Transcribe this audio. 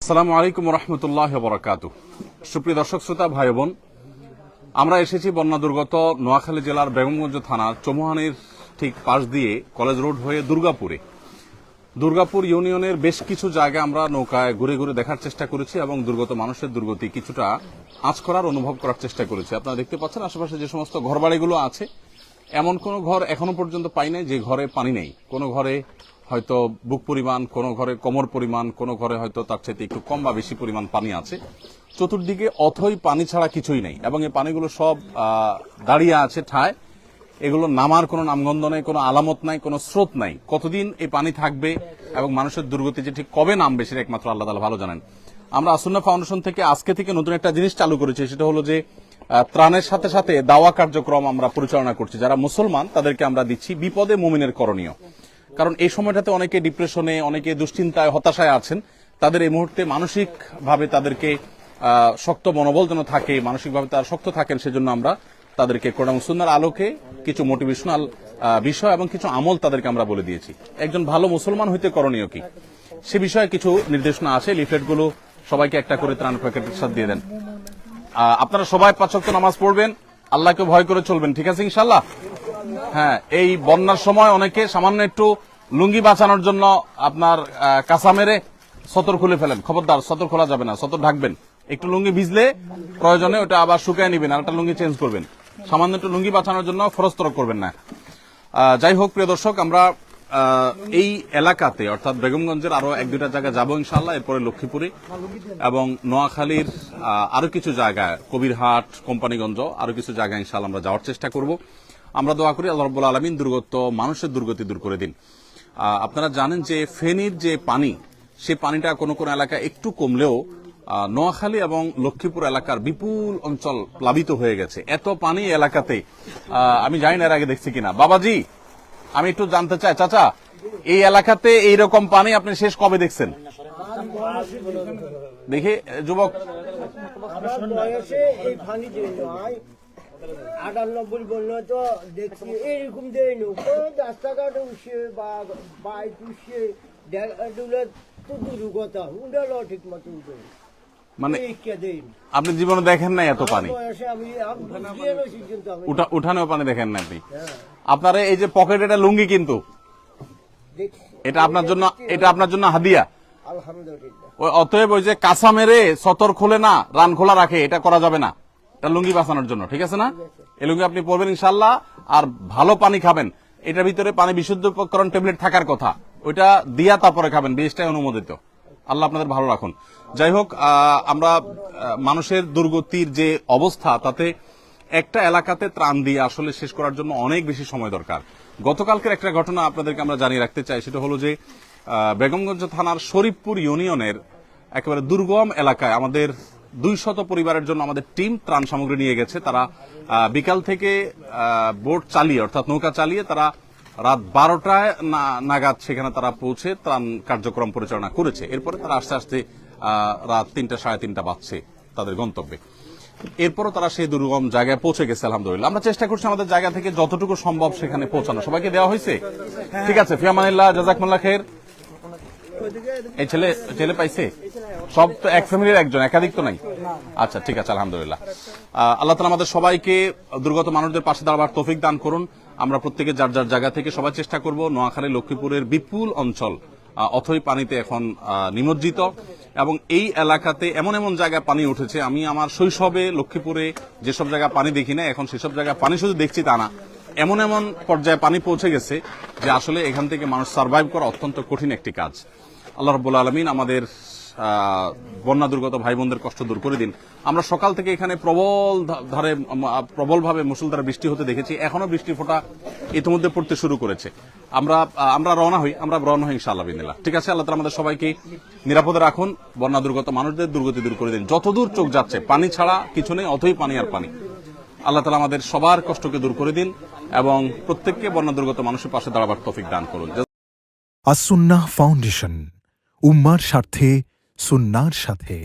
আসসালামু আলাইকুম রহমতুল্লাহ বরাকাতু। সুপ্রিয় দর্শক শ্রোতা ভাই বোন, আমরা এসেছি বন্যা দুর্গত নোয়াখালী জেলার বেগমগঞ্জ থানার চৌমুহানির ঠিক পাশ দিয়ে কলেজ রোড হয়ে দুর্গাপুর ইউনিয়নের বেশ কিছু জায়গা আমরা নৌকায় ঘুরে ঘুরে দেখার চেষ্টা করেছি এবং দুর্গত মানুষের দুর্গতি কিছুটা আঁচ করার অনুভব করার চেষ্টা করেছি। আপনারা দেখতে পাচ্ছেন আশেপাশে যে সমস্ত ঘরবাড়িগুলো আছে, এমন কোন ঘর এখনো পর্যন্ত পাই নাই যে ঘরে পানি নেই। কোনো ঘরে হয়তো বুক পরিমাণ, কোনো ঘরে কোমর পরিমাণ, কোনো ঘরে হয়তো তার চাইতে একটু কম বা বেশি পরিমাণ পানি আছে। চতুর্দিকে অথই পানি ছাড়া কিছুই নেই এবং এই পানিগুলো সব দাঁড়িয়ে আছে ঠায়। এগুলো নামার কোনো নামগন্ধ নেই, কোনো আলামত নাই, কোনো স্রোত নাই। কতদিন এই পানি থাকবে এবং মানুষের দুর্গতি যে ঠিক কবে নামবে সেটা একমাত্র আল্লাহ তাআলা ভালো জানেন। আমরা আসুন্নাহ ফাউন্ডেশন থেকে আজকে থেকে নতুন একটা জিনিস চালু করেছি, সেটা হলো যে ত্রাণের সাথে সাথে দাওয়া কার্যক্রম আমরা পরিচালনা করছি। যারা মুসলমান তাদেরকে আমরা দিচ্ছি বিপদে মুমিনের করণীয়। কারণ এই সময়টাতে অনেকে ডিপ্রেশনে, অনেকে দুশ্চিন্তায়, হতাশায় আছেন। তাদের এই মুহূর্তে মানসিকভাবে তাদেরকে শক্ত মনোবল যেন থাকে, মানসিকভাবে তারা শক্ত থাকেন, সেজন্য আমরা তাদেরকে কোরআন সুন্নাহর আলোকে কিছু মোটিভেশনাল বিষয় এবং কিছু আমল তাদেরকে আমরা বলে দিয়েছি। একজন ভালো মুসলমান হইতে করণীয় কি সে বিষয়ে কিছু নির্দেশনা আছে। লিফলেটগুলো সবাইকে একটা করে ত্রাণ প্যাকেটের সাথে দিয়ে দেন। আপনারা সবাই 5 ওয়াক্ত নামাজ পড়বেন, আল্লাহকে ভয় করে চলবেন, ঠিক আছে ইনশাআল্লাহ? হ্যাঁ, এই বন্যার সময় অনেকে সামান্য একটু লুঙ্গি বাঁচানোর জন্য আপনার কাঁচা মেরে সতর খুলে ফেলেন। খবরদার, সতর খোলা যাবে না, সতর ঢাকবেন। একটু লুঙ্গি ভিজলে প্রয়োজনে ওটা আবার শুকায় নিবেন, আর একটা লুঙ্গি চেঞ্জ করবেন। সামান্য একটু লুঙ্গি বাঁচানোর জন্য ফরজ করবেন না। যাই হোক প্রিয় দর্শক, আমরা এই এলাকাতে অর্থাৎ বেগমগঞ্জের আরো 1-2টা জায়গা যাবো ইনশাআল্লাহ। এরপরে লক্ষ্মীপুরে এবং নোয়াখালীর আরো কিছু জায়গায়, কবিরহাট, কোম্পানিগঞ্জ, আরো কিছু জায়গায় ইনশাআল্লাহ আমরা যাওয়ার চেষ্টা করব। আমরা দোয়া করি আল্লাহ রাব্বুল আলামিন মানুষের দুর্গতি দূর করে দিন। আপনারা জানেন যে ফেনীর যে পানি, সেই পানিটা কোন কোন এলাকা একটু কমলেও নোয়াখালী এবং লক্ষ্মীপুর এলাকার বিপুল অঞ্চল প্লাবিত হয়ে গেছে। এত পানি এলাকাতে আমি জানি না এর আগে দেখছি কিনা। বাবাজি, আমি একটু জানতে চাই, চাচা, এই এলাকাতে এইরকম পানি আপনি শেষ কবে দেখছেন? দেখি যুবক, 98 বললো তো দেখছি এরকম দেয় না, রাস্তাঘাট উঠছে বা বাইক উঠছে, তো দূর কথা উঠালো ঠিক মতো উঠে। মানে আপনি জীবনে দেখেন নাই এত পানি? উঠানেও পানি দেখেন না আপনি? আপনার এই যে পকেট, এটা লুঙ্গি কিন্তু এটা আপনার জন্য হাদিয়া। আলহামদুলিল্লাহ। অতএব ওই যে কাঁচা মেরে সতর খোলে না, রান খোলা রাখে, এটা করা যাবে না। এটা লুঙ্গি বাঁচানোর জন্য, ঠিক আছে না? এই লুঙ্গি আপনি পরবেন ইনশাআল্লাহ, আর ভালো পানি খাবেন। এটার ভিতরে পানি বিশুদ্ধকরণ ট্যাবলেট থাকার কথা, ওইটা দিয়া তারপরে খাবেন, বেশটাই অনুমোদিত। আল্লাহ আপনাদের ভালো রাখুন। যাই হোক, আমরা মানুষের দুর্গতির যে অবস্থা, তাতে একটা এলাকাতে ত্রাণ দিয়ে আসলে শেষ করার জন্য অনেক বেশি সময় দরকার। গতকালকের একটা ঘটনা আপনাদেরকে আমরা জানিয়ে রাখতে চাই, সেটা হলো যে বেগমগঞ্জ থানার শরীফপুর ইউনিয়নের একেবারে দুর্গম এলাকায় আমাদের 200 পরিবারের জন্য আমাদের টিম ত্রাণ সামগ্রী নিয়ে গেছে। তারা বিকাল থেকে বোট চালিয়ে, অর্থাৎ নৌকা চালিয়ে, তারা রাত 12টায় নাগাদ সেখানে তারা পৌঁছে ত্রাণ কার্যক্রম পরিচালনা করেছে। এরপরে তারা আস্তে আস্তে রাত 3টা, 3:30 বাজছে তাদের গন্তব্যে। এরপরও তারা সেই দুর্গম জায়গায় পৌঁছে গেছে আলহামদুলিল্লাহ। আমরা চেষ্টা করছি আমাদের জায়গা থেকে যতটুকু সম্ভব সেখানে পৌঁছানো। সবাইকে দেওয়া হয়েছে, ঠিক আছে? ফিয়ামানিল্লাহ, জাযাকুমুল্লাহ খাইর। এই ছেলে পাইছে? সব তো এক ফ্যামিলির একজন, একাধিক তো নাই? আচ্ছা, ঠিক আছে, আলহামদুলিল্লাহ। আল্লাহ তাআলা আমাদের সবাইকে দুর্গত মানুষদের পাশে দাঁড়াবার তৌফিক দান করুন। আমরা প্রত্যেকে যার যার জায়গা থেকে সবাই চেষ্টা করব। নোয়াখালী, লক্ষ্মীপুরের বিপুল অঞ্চল অথই পানিতে এখন নিমজ্জিত এবং এই এলাকাতে এমন এমন জায়গায় পানি উঠেছে, আমি আমার শৈশবে লক্ষ্মীপুরে যেসব জায়গায় পানি দেখি না, এখন সেসব জায়গায় পানি শুধু দেখছি তা না, এমন এমন পর্যায়ে পানি পৌঁছে গেছে যে আসলে এখান থেকে মানুষ সার্ভাইভ করা অত্যন্ত কঠিন একটি কাজ। আল্লাহ রাব্বুল আলামিন আমাদের বন্যা দুর্গত ভাই বোনদের কষ্ট দূর করে দিন। আমরা সকাল থেকে এখানে প্রবলভাবে মুষলধারে বৃষ্টি হতে দেখেছি। এখনো বৃষ্টির ফোঁটা ইতিমধ্যে পড়তে শুরু করেছে। আমরা রওনা হই ইনশাআল্লাহ বিদিনিল্লাহ। ঠিক আছে, আল্লাহ তাআলা আমাদের সবাইকে নিরাপদে রাখুন। বন্যা দুর্গত মানুষদের দুর্গতি দূর করে দিন। যতদূর চোখ যাচ্ছে পানি ছাড়া কিছু নেই, অথই পানি আর পানি। আল্লাহ তাআলা আমাদের সবার কষ্টকে দূর করে দিন এবং প্রত্যেককে বন্যা দুর্গত মানুষের পাশে দাঁড়াবার তৌফিক দান করুন। আসুন্নাহ ফাউন্ডেশন, উম্মার স্বার্থে, সুন্নাহর সাথে।